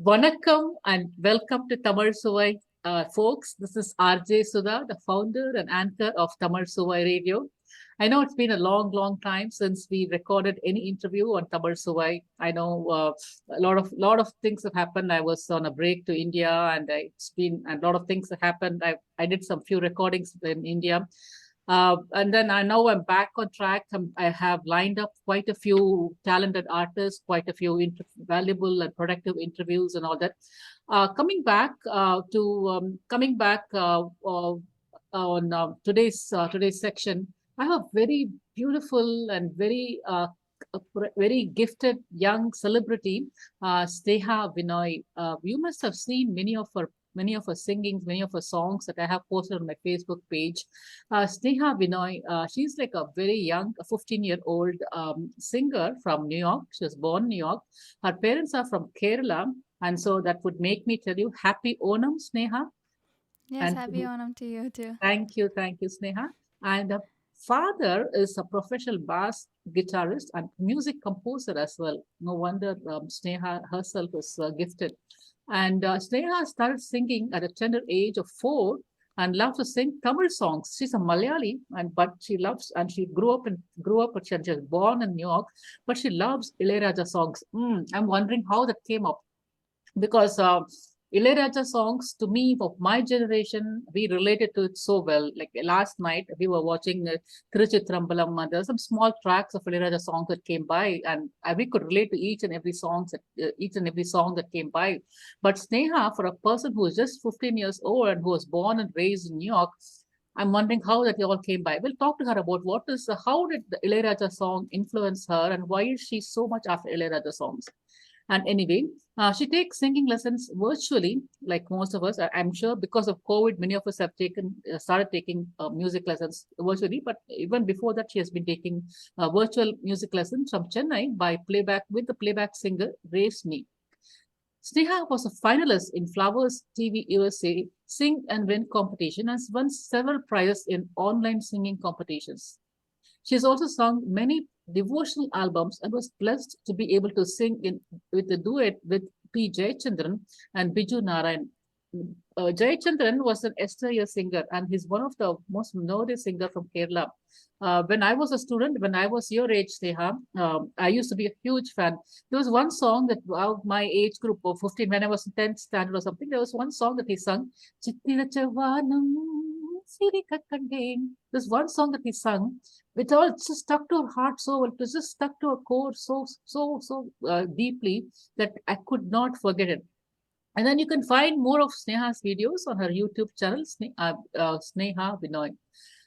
Vanakkam and welcome to Tamizh Suvai, folks. This is RJ Sudha, the founder and anchor of Tamizh Suvai Radio. I know it's been a long, long time since we recorded any interview on Tamizh Suvai. I know a lot of things have happened. I was on a break to India, and it's been a lot of things have happened. I did some few recordings in India, and then I know I'm back on track. I have lined up quite a few talented artists, quite a few valuable and productive interviews, and all that. Coming back on today's section, I have a very beautiful and very gifted young celebrity, Sneha Vinoy. You must have seen many of her singings, many of her songs that I have posted on my Facebook page. Sneha Vinoy, she's like a very young, 15-year-old singer from New York. She was born in New York. Her parents are from Kerala. And so that would make me tell you happy Onam, Sneha. Yes, And happy Onam to you too. thank you, Sneha. And the father is a professional bass guitarist and music composer as well. No wonder Sneha herself is gifted. And Sneha started singing at a tender age of 4 and loved to sing Tamil songs. She's a Malayali, but she loves and she grew up. She was born in New York, but she loves Ilayaraja songs. I'm wondering how that came up because Ilayaraja songs to me of my generation we related to it so well. Like last night we were watching Tiruchitrambalam. There were some small tracks of Ilayaraja songs that came by, and we could relate to each and every song that came by. But Sneha, for a person who is just 15 years old and who was born and raised in New York, I'm wondering how that all came by. We'll talk to her about how did the Ilayaraja song influence her and why is she so much after Ilayaraja songs. And anyway, she takes singing lessons virtually, like most of us. I'm sure because of COVID, many of us have started taking music lessons virtually. But even before that, she has been taking virtual music lessons from Chennai with the playback singer Resmi. Sneha was a finalist in Flowers TV USA Sing and Win competition and has won several prizes in online singing competitions. She has also sung many devotional albums and was blessed to be able to sing with a duet with P. Jayachandran and Biju Narayanan. Jayachandran was an exterior singer and he's one of the most noted singer from Kerala. When I was a student, when I was your age, Neha, I used to be a huge fan. There was one song that my age group of 15, when I was in 10th standard or something, there was one song that he sung. "Chittira Vanam Sirika Kandem." There's one song that he sung, which all just stuck to her heart so well. It was just stuck to her core so deeply that I could not forget it. And then you can find more of Sneha's videos on her YouTube channel, Sneha Vinoy.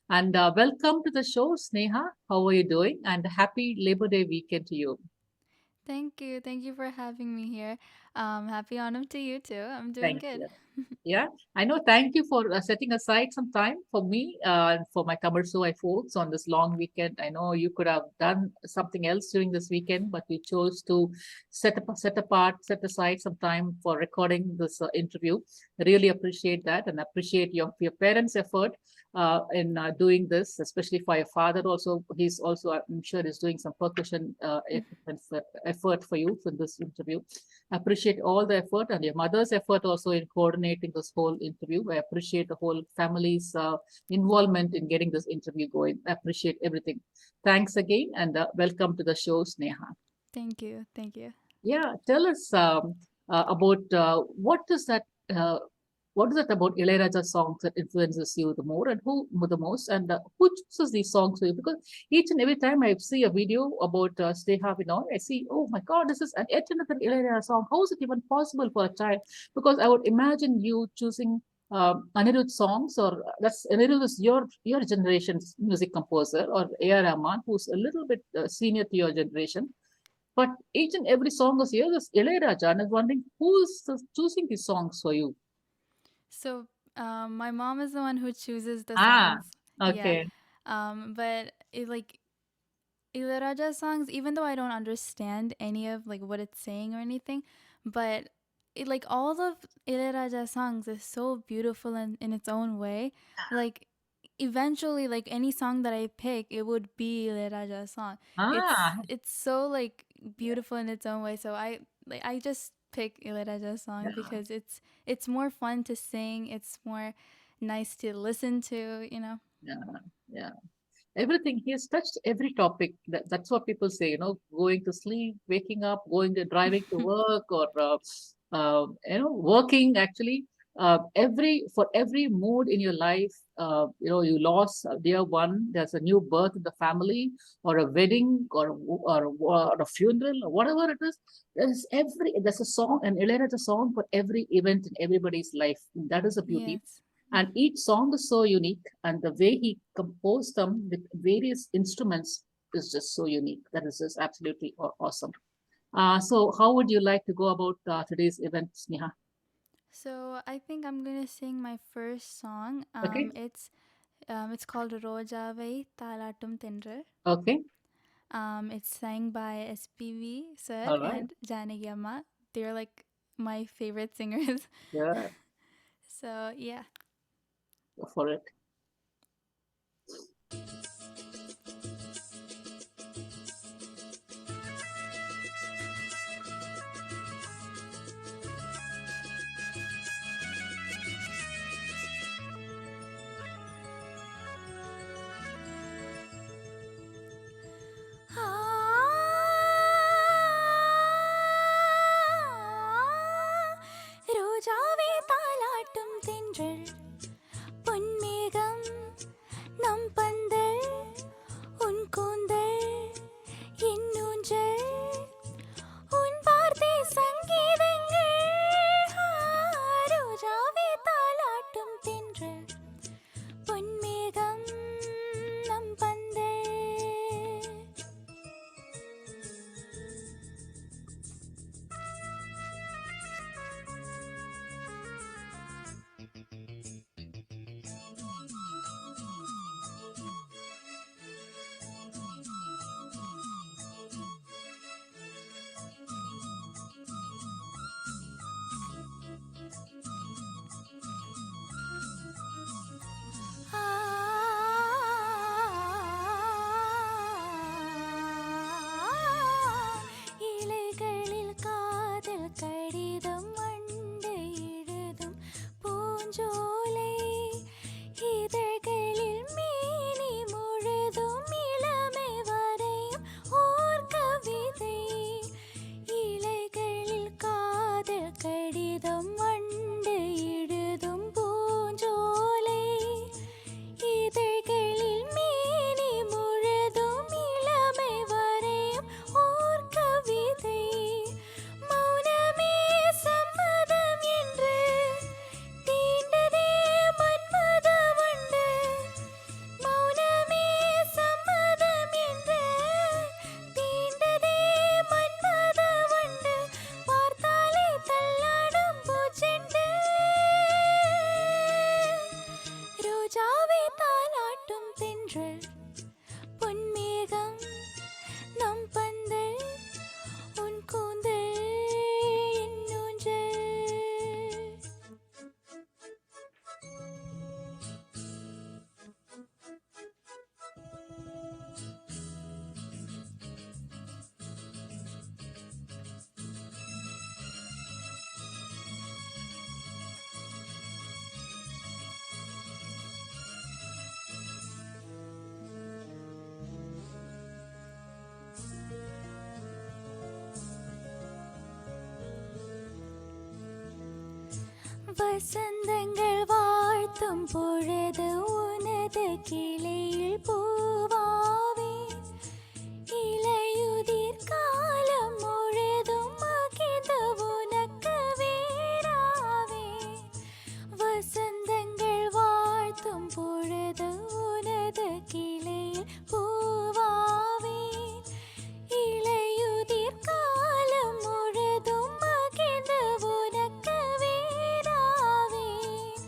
And welcome to the show, Sneha. How are you doing? And happy Labor Day weekend to you. Thank you. Thank you for having me here. Happy Onam to you too. I'm doing Thank good. you. Yeah, I know. Thank you for setting aside some time for me and for my Tamil Suvai folks on this long weekend. I know you could have done something else during this weekend, but you chose to set aside some time for recording this interview. I really appreciate that and appreciate your parents' effort in doing this, especially for your father. Also, he's also, I'm sure, is doing some percussion effort for you for this interview. Appreciate all the effort and your mother's effort also in coordinating this whole interview. I appreciate the whole family's involvement in getting this interview going. I appreciate everything. Thanks again and welcome to the show, Sneha. Thank you. Thank you. Yeah, tell us about uh, what is it about Ilayaraja songs that influences you the more and who the most and who chooses these songs for you? Because each and every time I see a video about Sneha Vinoy, I see, oh my God, this is an yet another Ilayaraja song. How is it even possible for a child? Because I would imagine you choosing Anirudh songs, or that's Anirudh is your generation's music composer, or A.R. Rahman, who's a little bit senior to your generation. But each and every song is here is Ilayaraja, and I was wondering who's choosing these songs for you. So, my mom is the one who chooses the Ah, songs. Yeah. okay. But Ilayaraja songs, even though I don't understand any of like what it's saying or anything, but all of Ilayaraja songs is so beautiful in its own way. Like eventually, like any song that I pick, it would be Ilayaraja song. Ah, It's so like beautiful in its own way. So I just pick Ilayaraja songs Yeah, because it's more fun to sing. It's more nice to listen to. You know. yeah, yeah. Everything. He has touched every topic. That's what people say, going to sleep, waking up, going to driving to work, or working actually. For every mood in your life, you lost a dear one. There's a new birth in the family, or a wedding, or a funeral, or whatever it is. There's a song, an Ilayaraja song for every event in everybody's life. That is a beauty. Yes. And each song is so unique, and the way he composed them with various instruments is just so unique. That is just absolutely awesome. So how would you like to go about today's event, Sneha? So I think I'm gonna sing my first song. Okay. It's called Rojavai Talatum Tendral. Okay. It's sang by SPV sir All right. and Janagi Amma. They're like my favorite singers. Yeah. So yeah. Go for it. Rojave தாலாட்டும் தென்றல் பொன்மேகம் நம் பந்தல் உன் கூந்தல் என் ஊஞ்சல் உன் வார்த்தை சங்கீதங்கள் ரோஜாவே தாலாட்டும் தென்றல் பொன்மேகம் நம் பந்தல். இலைகளில் காதல் கடிதம் வண்டு எழுதும் பூஞ்சோலை இதழ்களில் மேனி முழுதும் இளமை வரையும் ஓர் கவிதை இலைகளில் காதல் கடிதம் வண்டு எழுதும் பூஞ்சோலை இதழ்களில் மேனி முழுதும் இளமை வரையும் ஓர் கவிதை மௌனமே சம்மதம் என்று தீண்டதே மன்மத வண்டு மௌனமே சம்மதம் என்று தீண்டதே மன்மத வண்டு பார்த்தாலே தள்ளாடும் பூச்செண்டு ரோஜாவே தாலாட்டும் தென்றல் பொன்மேகம் நம் பந்தல் உன் கூந்தல் என் ஊஞ்சல். வசந்தங்கள் வாழ்த்தும் பொழுது உனது கிளையில் பூவாவேன் இலையுதிர் காலம் முழுதும் மகிழ்ந்து உனக்கு வேறாவேன் வசந்தங்கள் வாழ்த்தும் பொழுது உனது கிளையில் பூவாவேன் இலையுதிர் காலம் முழுதும் மகிழ்ந்து உனக்கு வேறாவேன்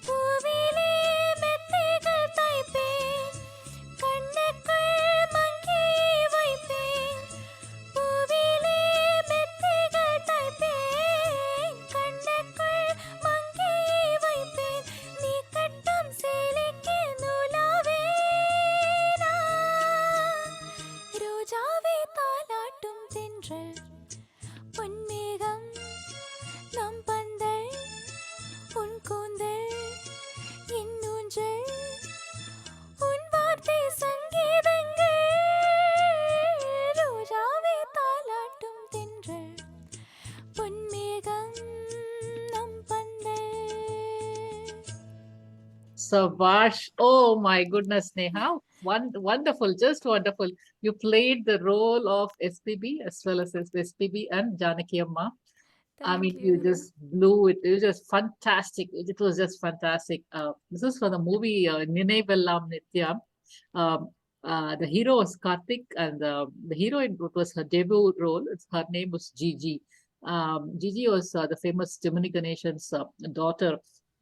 பூவிலே மெத்தைகள் தைப்பேன் Sabash. Oh my goodness, Neha. Wonderful, just wonderful. You played the role of SPB as well as SPB and Janaki Amma. I Thank mean, you you. just blew it. It was just fantastic. It was just fantastic. This is for the movie Ninaivellam Nitya. Um, the hero was Karthik, and the heroine, it was her debut role. Her name was Gigi. Gigi was the famous Jiminy Ganeshan's daughter.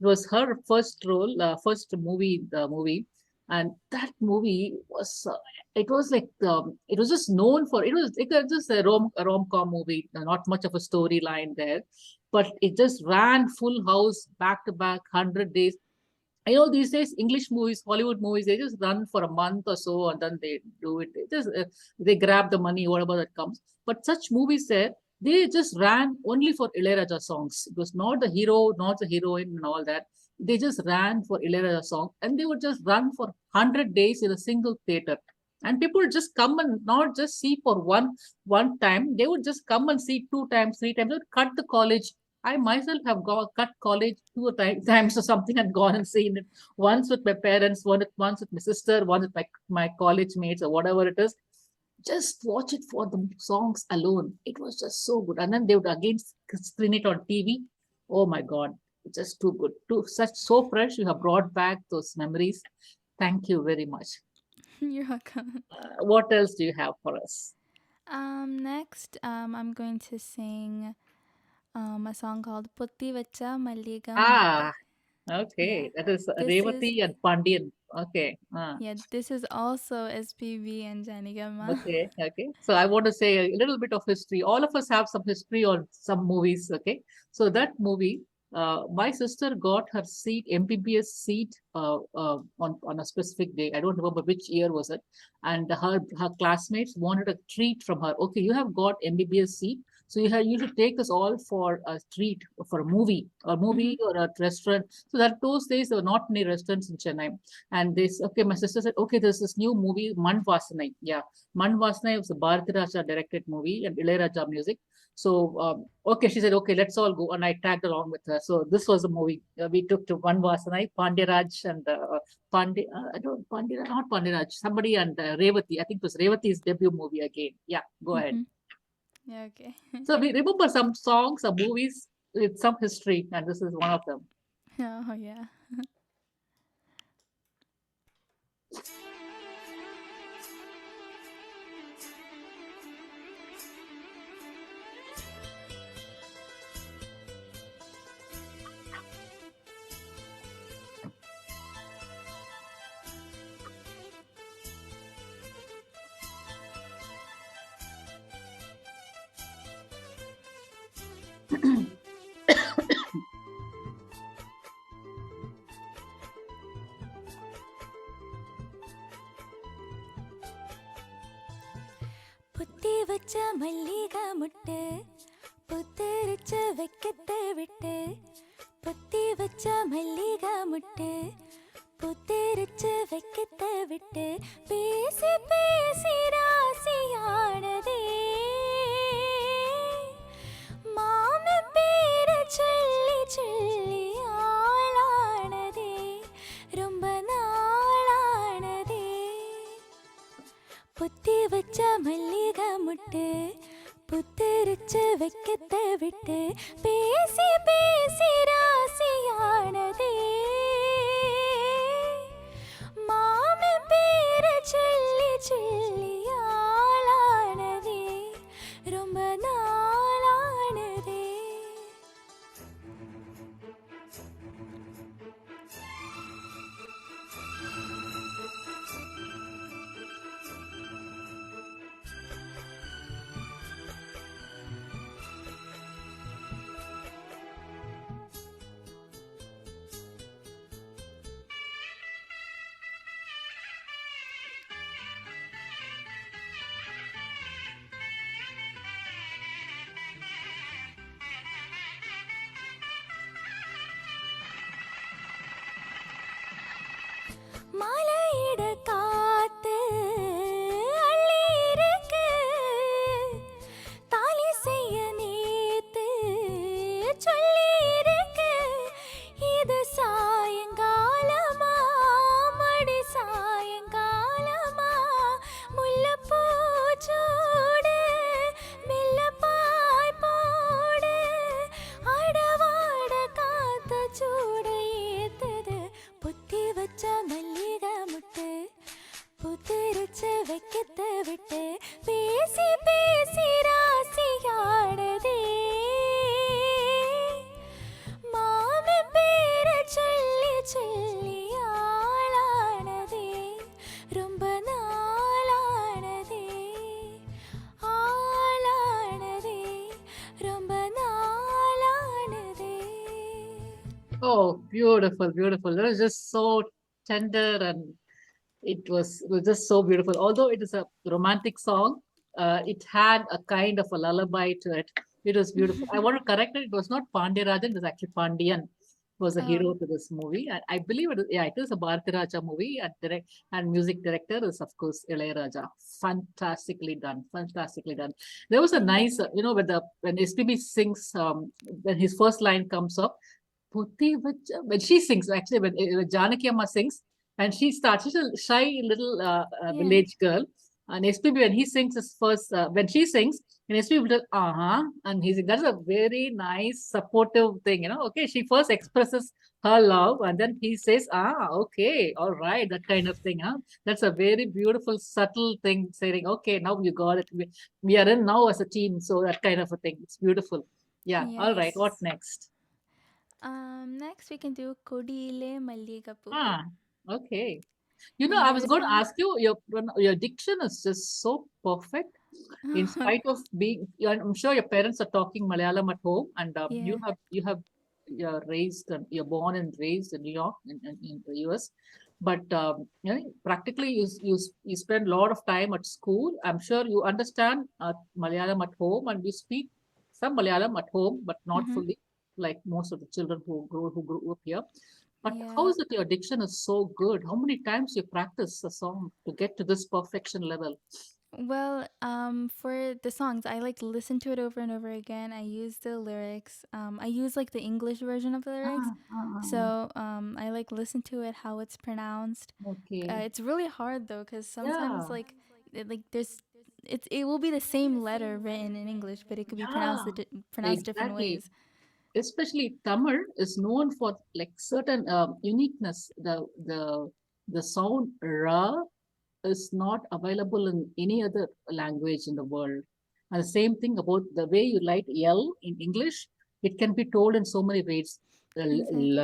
It was her first role, first movie, the movie, and that movie was. It was like it was just known for it was just a rom-com movie, not much of a storyline there, but it just ran full house back to back 100 days. I know these days English movies, Hollywood movies, they just run for a month or so and then they do it. They just they grab the money, whatever that comes. But such movies there, they just ran only for Ilayaraja songs. It was not the hero, not the heroine, and all that. They just ran for Ilayaraja song, and they would just run for 100 days in a single theater. And people would just come and not just see for one time. They would just come and see two times, three times. They would cut the college. I myself have cut college two or times or something and gone and seen it once with my parents, once with my sister, once with my college mates or whatever it is. Just watch it for the songs alone. It was just so good. And then they would again screen it on TV. Oh my God, it's just too good. Too such so fresh. You have brought back those memories. Thank you very much. You're welcome. What else do you have for us? Next, I'm going to sing a song called Putti Vacha Malliga Muttu. Ah, Yeah, okay. That is this is Revati and Pandian. Okay. yeah, this is also SPB and Janigama. Okay, okay. So I want to say a little bit of history. All of us have some history on some movies. Okay, so that movie, my sister got her seat, MBBS seat, on a specific day. I don't remember which year was it, and her classmates wanted a treat from her. Okay, you have got MBBS seat, so you should take us all for a treat for a Mm-hmm. movie or a restaurant. So that those days there were not many restaurants in Chennai. And this, okay, my sister said, okay, there's this new movie, Man Vasanai. Yeah, Man Vasanai was a Bharatiraja directed movie and Ilayaraja music. So, okay, she said, okay, let's all go. And I tagged along with her. So this was a movie we took to Man Vasanai, Pandiraj and I don't, not Pandiraj, somebody and Revati. I think it was Revati's debut movie again. Yeah, go ahead. Mm-hmm. Yeah, okay. So we remember some songs, some movies with some history, and this is one of them. Oh, yeah. புத்தி வச்ச மல்லிகை முட்டு புத்தரிச்ச வெக்கத்தை விட்டு புத்தி வச்ச மல்லிகை முட்டு புத்தரிச்ச வெக்கத்தை விட்டு பேசி பேசி ராசியானதே மாமன் பேர சொல்லி சொல்லி ஆளானதே ரொம்ப நாளானதே புத்தி வச்ச மல்லிகை முட்டு புத்தரிச்ச வெக்கத்தை விட்டு பேசி பேசி ராசியானதே மாமன் பேர சொல்லி சொல்லி ஆளானதே ரொம்ப நாளானதே. Oh, beautiful, beautiful. It was just so tender and it was just so beautiful. Although it is a romantic song, it had a kind of a lullaby to it. It was beautiful. I want to correct it. It was not Pandya it was actually Pandian was a hero Oh, to this movie. I believe it is, yeah, it is a Bharati Raja movie and music director is of course Ilayaraja. Fantastically done. Fantastically done. There was a thank nice, you. when SPB sings, when his first line comes up, when she sings, actually, when Janaki Amma sings, and she starts, she's a shy little Yeah. village girl. And SPB, when he sings his first, when she sings, and SPB will tell, and that's a very nice, supportive thing, Okay, she first expresses her love, and then he says, okay, all right, that kind of thing, huh? That's a very beautiful, subtle thing, saying, okay, now you got it. We are in now as a team, so that kind of a thing. It's beautiful. Yeah, all right, what Yes. next? Next we can do Kodile Malligapu. Ah, okay. And I was this going to song, ask you, your diction is just so perfect. In spite of being, I'm sure your parents are talking Malayalam at home, and yeah. you're raised, you're born and raised in New York, in the US. But practically, you spend a lot of time at school. I'm sure you understand Malayalam at home, and you speak some Malayalam at home, but not Mm-hmm. fully, like most of the children who grew up here. But how Yeah. is it your diction is so good? How many times you practice a song to get to this perfection level? Well, for the songs, I like listen to it over and over again. I use the lyrics. I use like the English version of the lyrics. So, I like listen to it how it's pronounced. Okay. It's really hard though, because sometimes Yeah. like it will be the same letter written in English, but it could be Yeah. pronounced different Exactly. ways. Especially Tamil is known for like certain uniqueness. The sound ra is not available in any other language in the world. And the same thing about the way you write L in English, it can be told in so many ways. Exactly.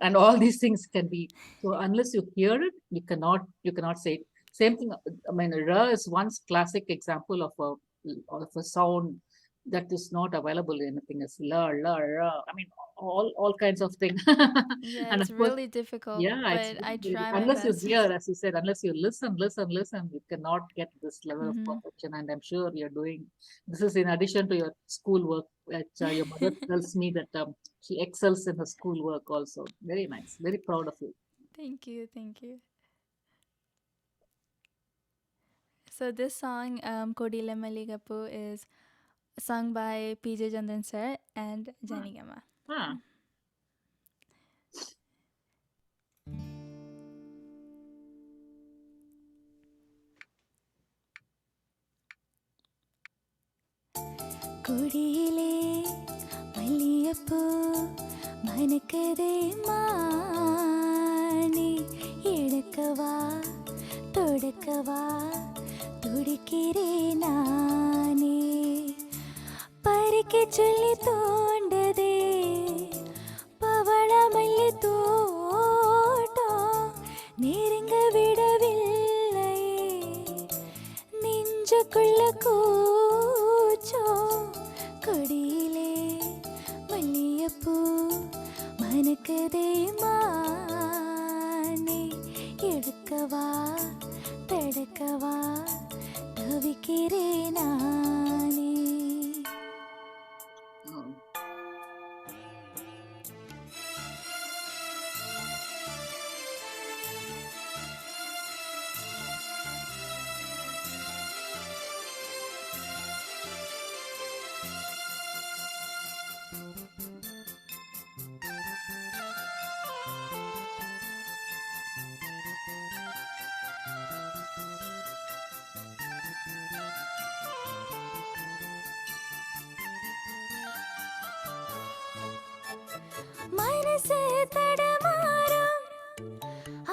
And all these things can be. So unless you hear it, you cannot say it. Same thing. I mean, ra is one classic example of a sound that is not available in anything else. La. I mean, all kinds of things. Yeah, And it's of course, really difficult, yeah, it's but I very, very, try my unless you best. hear, as you said, unless you listen, you cannot get this level of Mm-hmm. perfection. And I'm sure you're doing this is in addition to your schoolwork. That your mother tells me that she excels in her schoolwork also. Very nice. Very proud of you. Thank you, thank you. So this song, Kodile Maligapu, is sung by PJ Chandan sir and Ah, Janigama. ah. கொடியிலே மல்லியப்பூ மணக்குதே மானே எடுக்கவா தொடுக்கவா துடிக்கிறேன் நானே பறிக்க சொல்லி தோண்டதே பவளமல்லி தோட்டம் நெருங்க விடவில்லையே நெஞ்சுக்குள்ள கூச்சம் கொடியிலே மல்லியப்பூ மணக்குதே மானே எடுக்கவா தடுக்கவா தவிக்கிறேன் நானே. Oh. மனசு தடமாறும்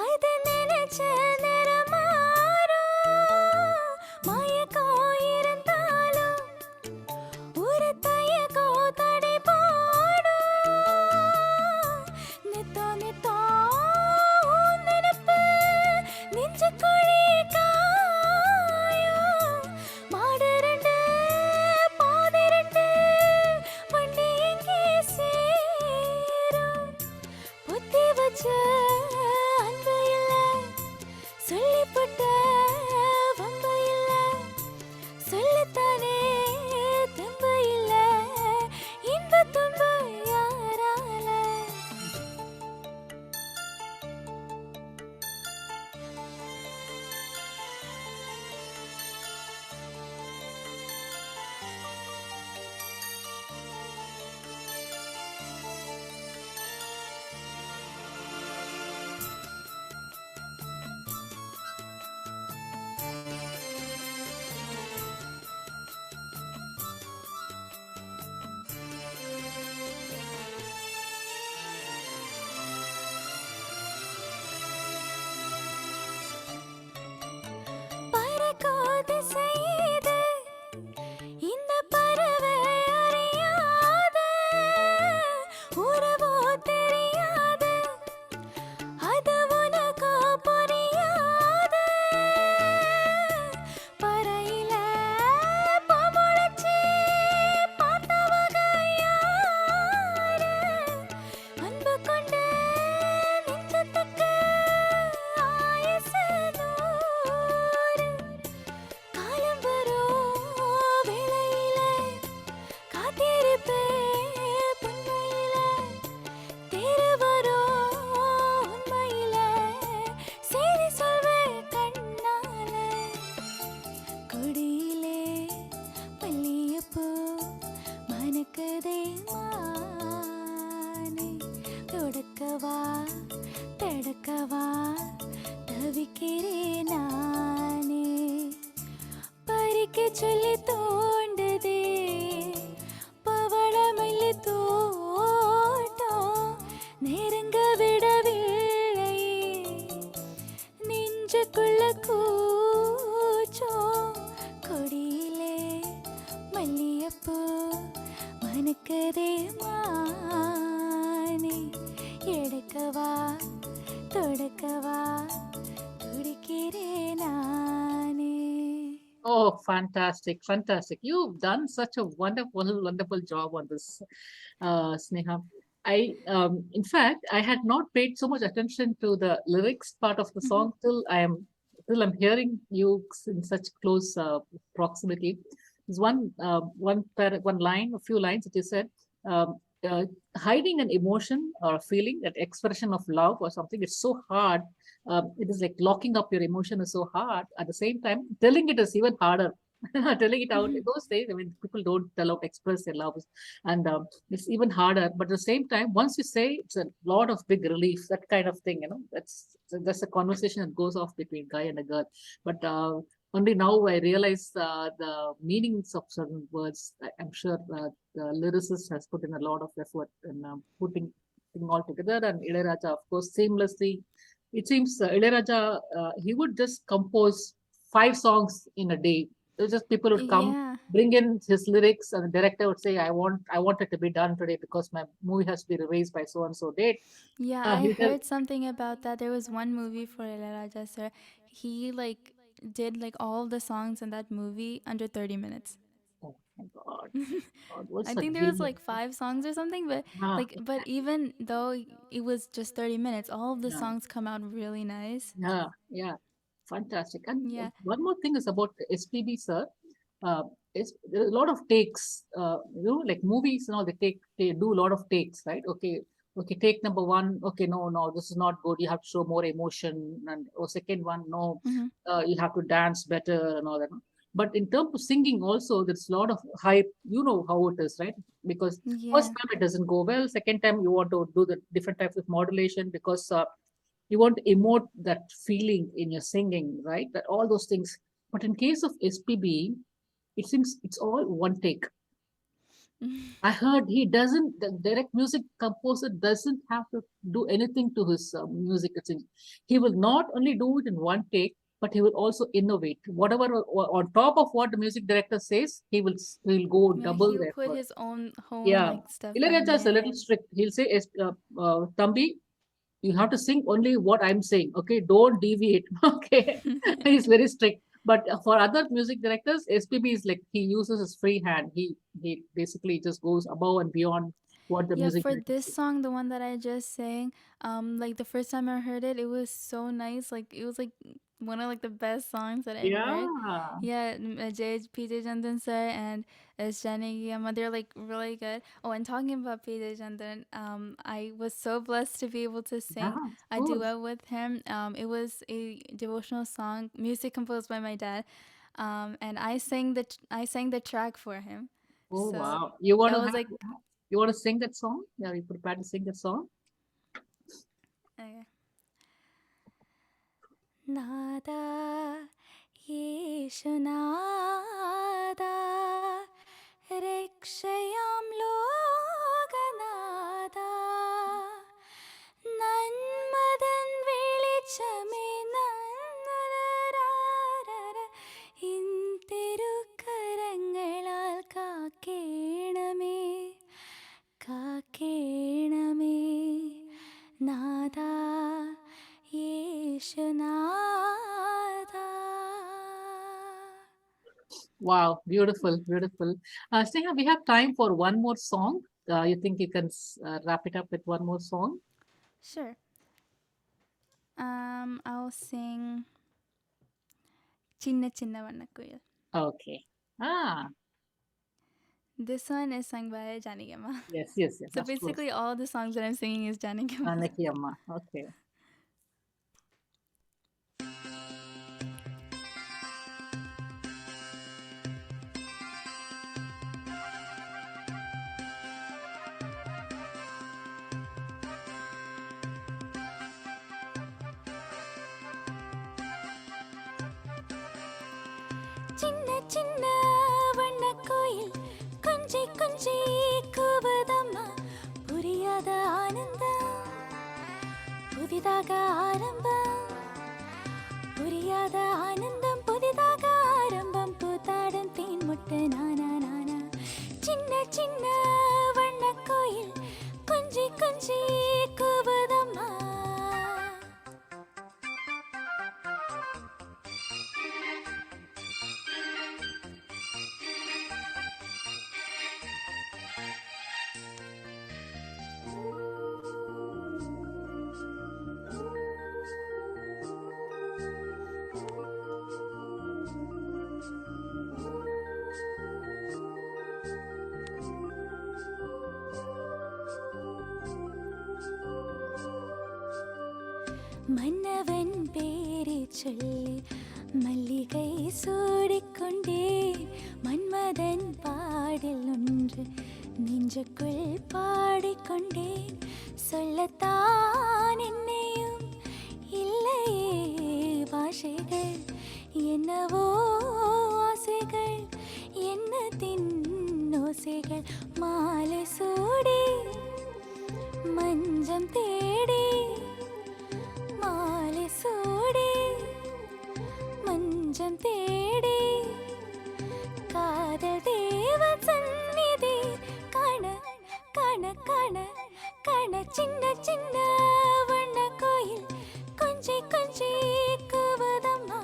அது நினைச்ச நிறமாறும் மயக்கம் இருந்தாலும் ஒரு தயக்கம் தடை போடும் நித்தோ நித்தோ உன் நினைப்பு நெஞ்சுக்குழி காயும் மாடு ரெண்டு பாதை ரெண்டு வண்டி எங்கே சேரும் தனித்தானே துன்ப இல்ல இன்ப துன்ப யாரால பறக்காத செய்து இந்த பறவை அறியாத உறவோ தெரியாத அது உனக்கோ புரியாத பறையில பொமுளைச்சி பார்த்தவங்க யாரு அன்பு கொண்ட நெஞ்சத்துக்கு ஆயுசு நூறு காலம் வரும் வேளையில காத்திருப்பே பொன்மையில தேறு வரும் உண்மையில செய்தி சொல்வேன் கண்ணால கொடியிலே மல்லிகைப்பூ மணக்குதே மானே தொடுக்கவா தடுக்கவா தவிக்கிறேன் நானே பறிக்க சொல்லி தோண்டுதே பவளமல்லி தோட்டம் நெருங்க விடவில்லை நெஞ்சுக்குள்ள கூச்சம் கொடியிலே மல்லிகைப்பூ மணக்குதே மானே எடுக்கவா தொடுக்கவா துடிக்கிறேன் நானே. Oh, fantastic, fantastic. You've done such a wonderful, wonderful job on this, Sneha. In fact, I had not paid so much attention to the lyrics part of the song till I'm hearing you in such close proximity. There's one line, a few lines that you said, um, uh, hiding an emotion or a feeling, that expression of love or something, it's so hard. It is like locking up your emotion is so hard. At the same time, telling it is even harder. Telling it out in those days, I mean, people don't tell out, express their love, and it's even harder. But at the same time, once you say, it's a lot of big relief, that kind of thing, you know. That's a conversation that goes off between guy and a girl. But only now I realize the meanings of certain words. I'm sure the lyricist has put in a lot of effort in putting thing all together. And Ilayaraja, of course, seamlessly. It seems Ilayaraja, he would just compose 5 songs in a day. It was just people would come, Yeah. bring in his lyrics, and the director would say, I want it to be done today because my movie has to be released by so and so date. Yeah, I He tell, heard something about that. There was one movie for Ilayaraja sir. He like did like all the songs in that movie under 30 minutes. oh my God, God, what's I a think there was genius. like 5 songs or something, but Ah, but even though it was just 30 minutes, all of the yeah. songs come out really nice. Yeah, yeah, fantastic. And Yeah. one more thing is about SPB, sir. There are a lot of takes. Like movies and all. They do a lot of takes, right? Okay, okay. Take number one. Okay, no, this is not good. You have to show more emotion. And second one, no, Mm-hmm. you have to dance better and all that. But in terms of singing, also there's a lot of hype. You know how it is, right? Because first Yeah. time it doesn't go well. Second time you want to do the different types of modulation because you want to emote that feeling in your singing, right? That all those things. But in case of SPB, it seems it's all one take. I heard the direct music composer doesn't have to do anything to his music. He will not only do it in one take, but he will also innovate. Whatever on top of what the music director says, he will go Yeah, double he'll the put effort. his own Yeah. like stuff in Ilayaraja is a there. little strict. He'll say, Tambi, you have to sing only what I'm saying. Okay, don't deviate. Okay, he's very strict. But for other music directors, SPB is like he uses his free hand. He basically just goes above and beyond what the Yeah, music for director this says. song, the one that I just sang, like the first time I heard it, it was so nice. Like it was one of like the best songs that I've heard. Yeah. Yeah, PJ Jandan sir and Janagi Amma, they're like really good. Oh, and talking about PJ Jandan, I was so blessed to be able to sing Yeah, of a course. duet with him. It was a devotional song, music composed by my dad, and I sang the track for him. Oh, So wow. You want that to was have, like, you want to sing that song? Yeah, you prepared to sing that song? okay. Nada येशुनादा रक्षयां लोकनादा നന്മതൻ വെളിച്ചമേ നന്ദനരാരര in തിരുക്കരങ്ങളാൽ കാക്കേണമേ കാക്കേണമേ നാദാ യേശുനാദാ. Wow, beautiful, beautiful. Sneha, we have time for one more song. You think you can wrap it up with one more song? Sure. I'll sing Chinna Chinna Vannakuyil. Okay. Ah, This one is sung by Janagama. yes, yes, yes, So of course. basically all the songs that I'm singing is Janagama. Anaki Amma. Okay. சின்ன சின்ன வண்ணக்கோயில் கொஞ்சி கொஞ்சி கூவதம்மா புரியாத ஆனந்தம் புதிதாக ஆரம்பம் புரியாத ஆனந்தம் புதிதாக ஆரம்பம் பூத்தாடும் தேன் முட்டை நானா நானா சின்ன சின்ன வண்ணக்கோயில் கொஞ்சி கொஞ்சி கூவதம்மா. மன்னவன் பேரை சொல்லி மல்லிகை சூடிக்கொண்டே மன்மதன் பாடல் ஒன்று நெஞ்சுக்குள் பாடிக்கொண்டேன் சொல்லத்தான் என்னையும் இல்லையே பாஷைகள் என்னவோ ஆசைகள் என்னத்தின் ஓசைகள் மாலை சூடி மஞ்சம் தேடி மாலை சூடி மஞ்சம் தேடி காதல் தேவ சந்நிதி காண காண காண காண சின்ன சின்ன வண்ண கோயில் கொஞ்சி கொஞ்சி கூவதம்மா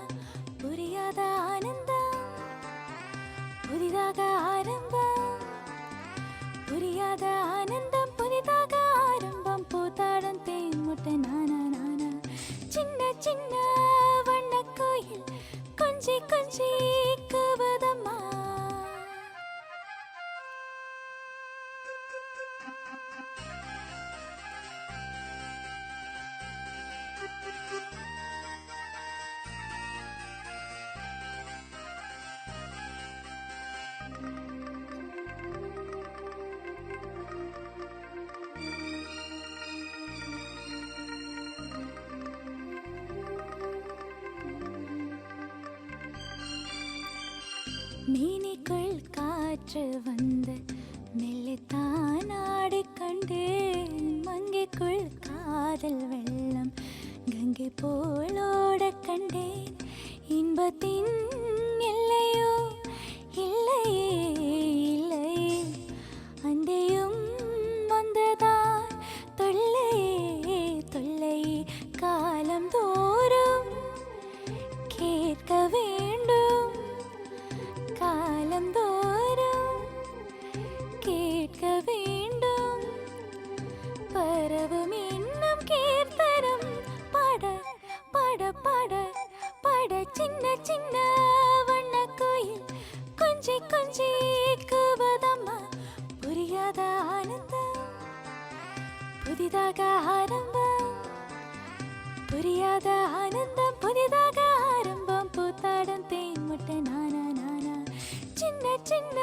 புரியாத ஆனந்தம் புதிதாக ஆரம்பம் புரியாத ஆனந்தம் புதிதாக ஆரம்பம் பூத்தாடும் தேன் முட்டை நானா நானா சின்ன சின்ன வண்ண கோயில் கொஞ்சி கொஞ்சி கூவதம்மா. மேனிக்குள் காற்று வந்து மெல்லித்தான் ஆடிக்கொண்டேன் மங்கைக்குள் காதல் வெள்ளம் கங்கை போலோட கண்டேன் இன்பத்தின் எல்லையோ இல்லையே இல்லையே அந்தையும் வந்ததான் தொல்லையே தொல்லையே காலம் தோறும் கேட்க வேண்டும் காலம் தோறும் கேட்க வேண்டும் பரவும் இன்னும் கீர்த்தனம் பாட பாட கொஞ்சி கூவதம்மா புரியாத ஆனந்தம் புதிதாக ஆரம்பம் புரியாத ஆனந்தம் புதிதாக ஆரம்பம் பூத்தாடும் தேன் முட்டை நானா நானா சின்ன சின்ன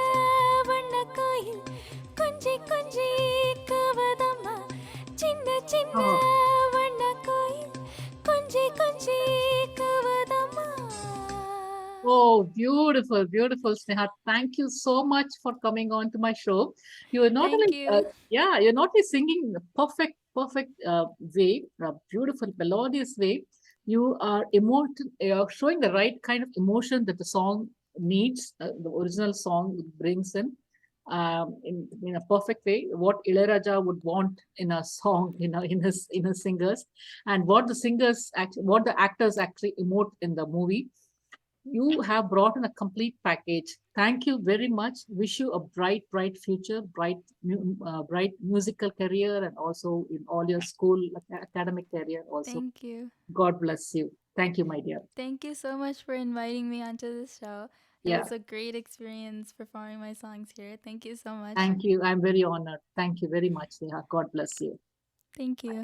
வண்ண கோயில் கொஞ்சி கொஞ்சி கூவதம்மா சின்ன சின்ன Oh, வண்ண கோயில் கொஞ்சி கொஞ்சி கூவதம்மா. oh, beautiful, beautiful, Sneha. Thank you so much for coming on to my show. You are not Thank only, you. yeah, you're not only singing in a perfect way, a beautiful melodious way. You are you're showing the right kind of emotion that the song needs, the original song brings in a perfect way. What Ilayaraja would want in a song, in his singers, and what the singers actually, what the actors actually emote in the movie. You have brought in a complete package. Thank you very much. Wish you a bright future, bright musical career, and also in all your school academic career. Also, Thank you. God bless you. Thank you, my dear. Thank you so much for inviting me onto this show. It Yeah, was a great experience performing my songs here. Thank you so much. thank you. I'm very honored. Thank you very much, Neha. God bless you. Thank you.